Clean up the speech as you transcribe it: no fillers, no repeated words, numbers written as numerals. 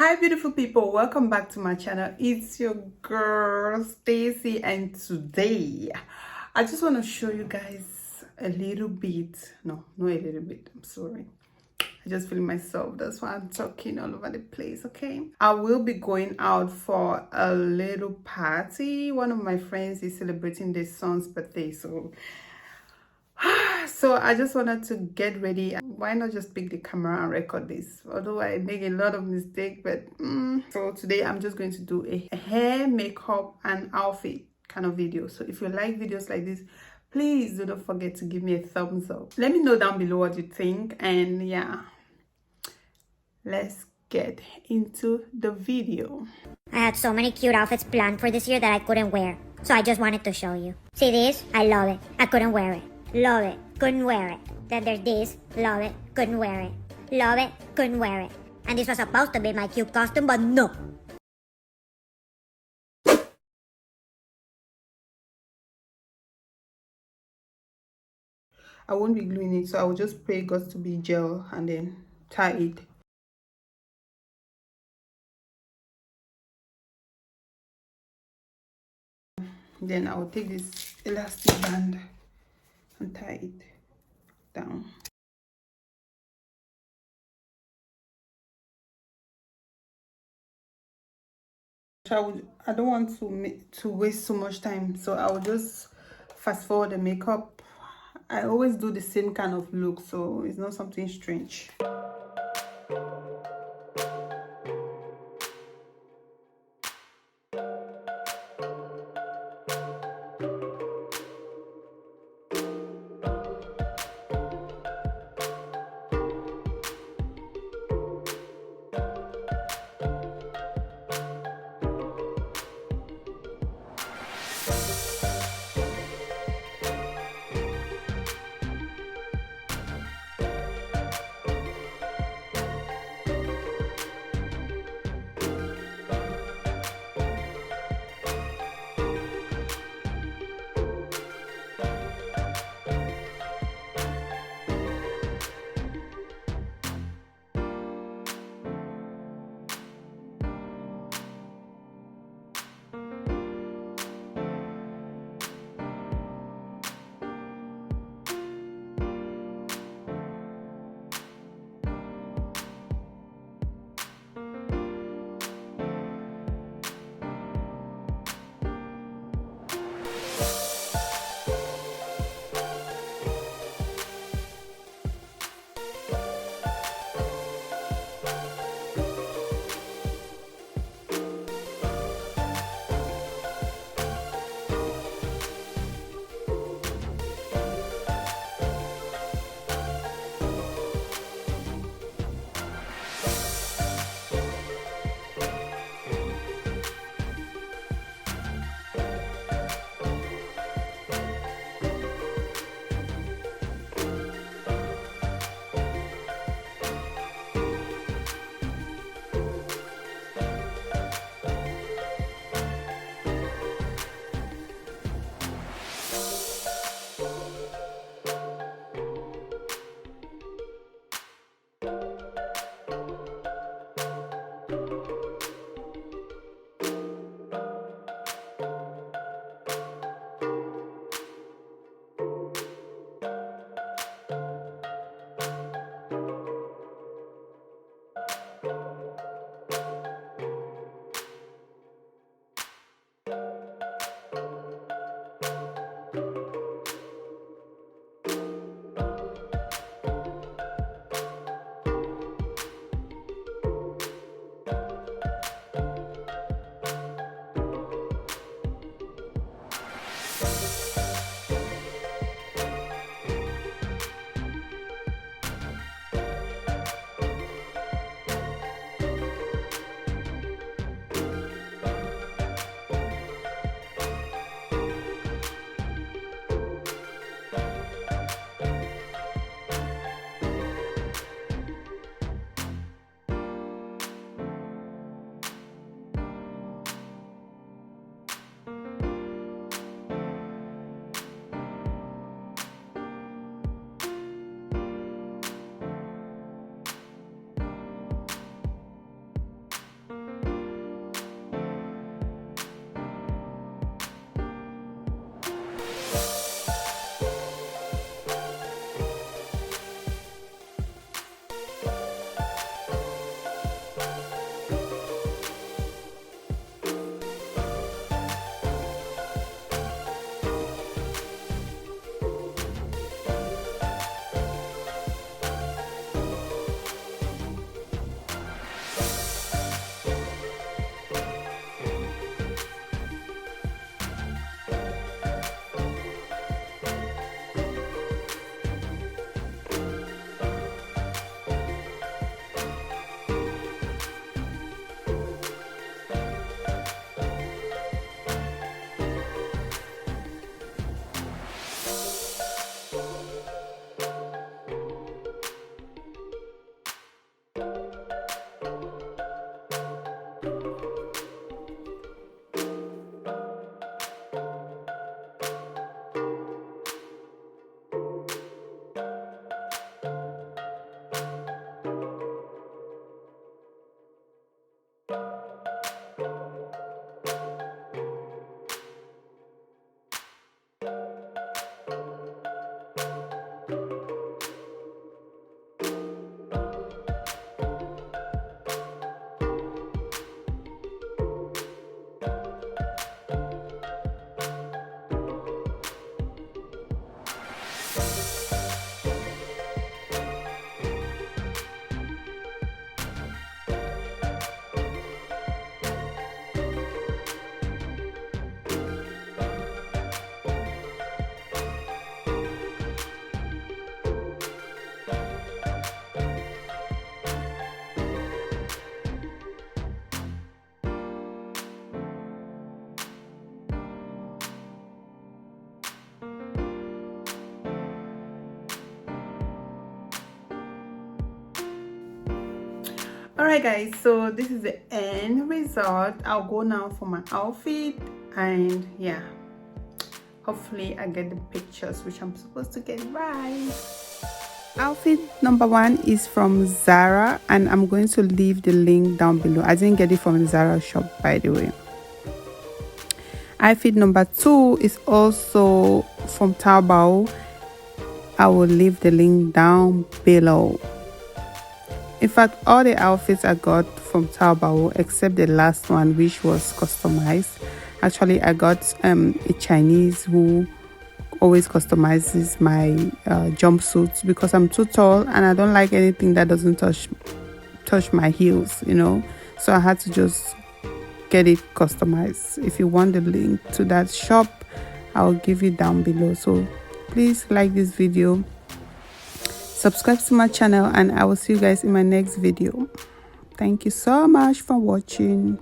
Hi beautiful people, welcome back to my channel. It's your girl Stacy, and today I just want to show you guys a little bit, no, not a little bit, I'm sorry, I just feel myself, that's why I'm talking all over the place. Okay, I will be going out for a little party. One of my friends is celebrating their son's birthday, so I just wanted to get ready. Why not just pick the camera and record this? Although I make a lot of mistakes, but so today I'm just going to do a hair, makeup and outfit kind of video. So if you like videos like this, please do not forget to give me a thumbs up. Let me know down below what you think, and yeah, let's get into the video. I had so many cute outfits planned for this year that I couldn't wear, so I just wanted to show you. See this? I love it. I couldn't wear it. Love it. Couldn't wear it. Then there's this. Love it. Couldn't wear it. Love it. Couldn't wear it. And this was supposed to be my cute costume, but no. I won't be gluing it, so I will just pray God to be gel and then tie it. Then I will take this elastic band and tie it down. I don't want to waste so much time, so I will just fast forward the makeup. I always do the same kind of look, so it's not something strange. Alright guys, so this is the end result. I'll go now for my outfit, and yeah, hopefully I get the pictures which I'm supposed to get right. Outfit number 1 is from Zara, and I'm going to leave the link down below. I didn't get it from the Zara shop, by the way. Outfit number 2 is also from Taobao. I will leave the link down below. In fact, all the outfits I got from Taobao except the last one, which was customized. Actually, I got a Chinese who always customizes my jumpsuits because I'm too tall and I don't like anything that doesn't touch my heels, you know. So I had to just get it customized. If you want the link to that shop, I'll give it down below. So please like this video, subscribe to my channel, and I will see you guys in my next video. Thank you so much for watching.